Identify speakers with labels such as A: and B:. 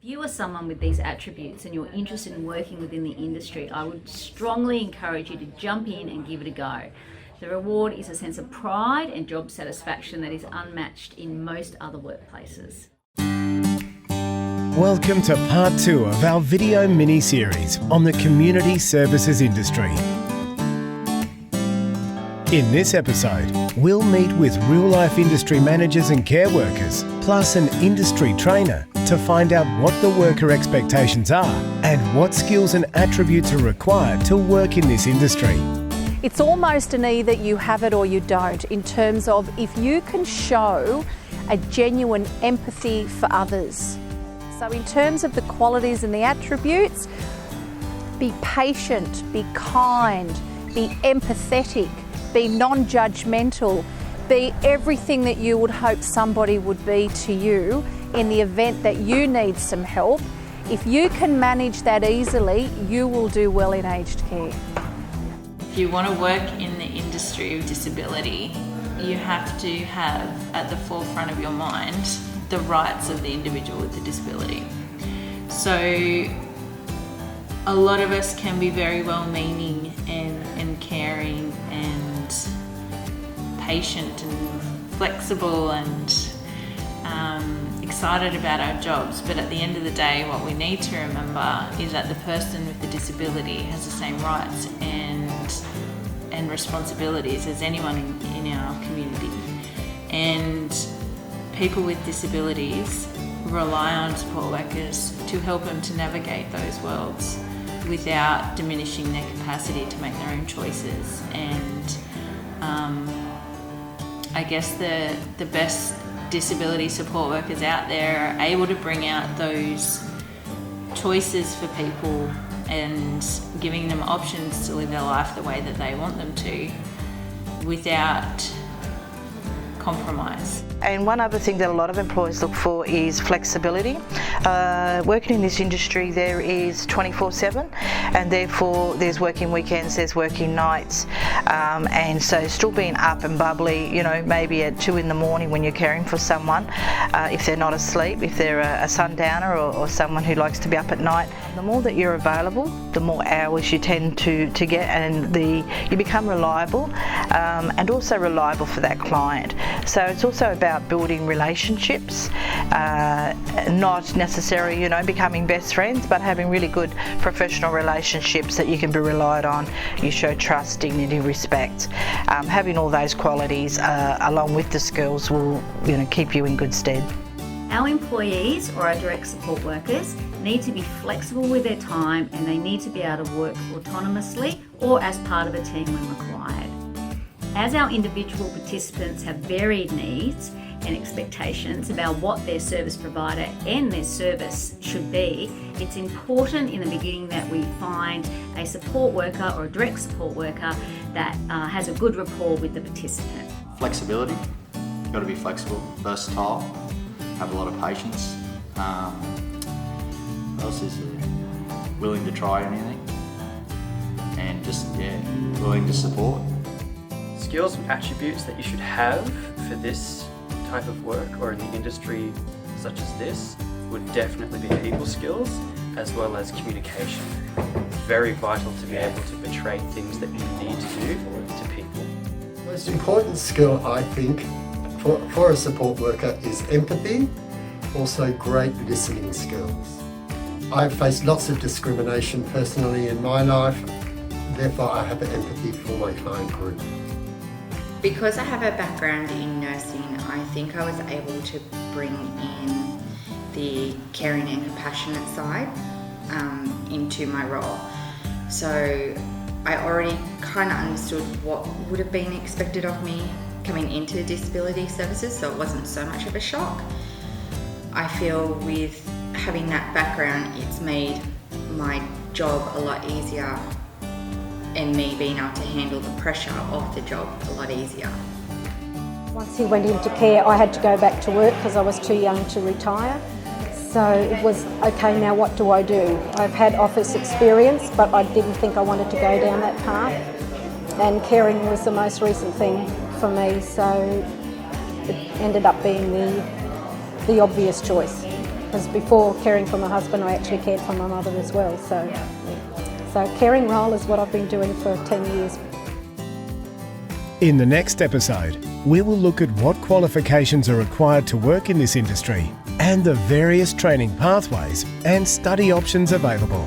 A: If you are someone with these attributes and you're interested in working within the industry, I would strongly encourage you to jump in and give it a go. The reward is a sense of pride and job satisfaction that is unmatched in most other workplaces.
B: Welcome to part 2 of our video mini-series on the community services industry. In this episode, we'll meet with real-life industry managers and care workers, plus an industry trainer, to find out what the worker expectations are and what skills and attributes are required to work in this industry.
C: It's almost an either you have it or you don't, in terms of if you can show a genuine empathy for others. So in terms of the qualities and the attributes, be patient, be kind, be empathetic, be non-judgmental, be everything that you would hope somebody would be to you in the event that you need some help. If you can manage that easily, you will do well in aged care.
D: If you want to work in the industry of disability, you have to have at the forefront of your mind the rights of the individual with the disability. So a lot of us can be very well-meaning and caring and patient and flexible and excited about our jobs, but at the end of the day what we need to remember is that the person with the disability has the same rights and responsibilities as anyone in our community. And people with disabilities rely on support workers to help them to navigate those worlds without diminishing their capacity to make their own choices. And I guess the best disability support workers out there are able to bring out those choices for people and giving them options to live their life the way that they want them to without compromise.
E: And one other thing that a lot of employers look for is flexibility. Working in this industry, there is 24/7, and therefore there's working weekends, there's working nights, and so still being up and bubbly, you know, maybe at 2 in the morning when you're caring for someone, if they're not asleep, if they're a sundowner or someone who likes to be up at night. The more that you're available, the more hours you tend to get, and you become reliable, and also reliable for that client. So it's also about building relationships, not necessarily, you know, becoming best friends, but having really good professional relationships that you can be relied on. You show trust, dignity, respect. Having all those qualities along with the skills will, you know, keep you in good stead.
A: Our employees or our direct support workers need to be flexible with their time, and they need to be able to work autonomously or as part of a team when required. As our individual participants have varied needs and expectations about what their service provider and their service should be, it's important in the beginning that we find a support worker or a direct support worker that has a good rapport with the participant.
F: Flexibility, you've got to be flexible, versatile, have a lot of patience. What else is there? Willing to try anything and just, willing to support.
G: Skills and attributes that you should have for this type of work or in the industry such as this would definitely be people skills as well as communication. It's very vital to be able to portray things that you need to do to people.
H: The most important skill, I think, for a support worker is empathy, also great listening skills. I've faced lots of discrimination personally in my life, therefore I have empathy for my client group.
I: Because I have a background in nursing, I think I was able to bring in the caring and compassionate side into my role. So I already kind of understood what would have been expected of me coming into disability services, so it wasn't so much of a shock. I feel with having that background, it's made my job a lot easier, and me being able to handle the pressure of the job a lot easier.
C: Once he went into care, I had to go back to work because I was too young to retire. So it was, okay, now what do I do? I've had office experience, but I didn't think I wanted to go down that path. And caring was the most recent thing for me, so it ended up being the obvious choice.
J: because before caring for my husband, I actually cared for my mother as well. So caring role is what I've been doing for 10 years.
B: In the next episode, we will look at what qualifications are required to work in this industry and the various training pathways and study options available.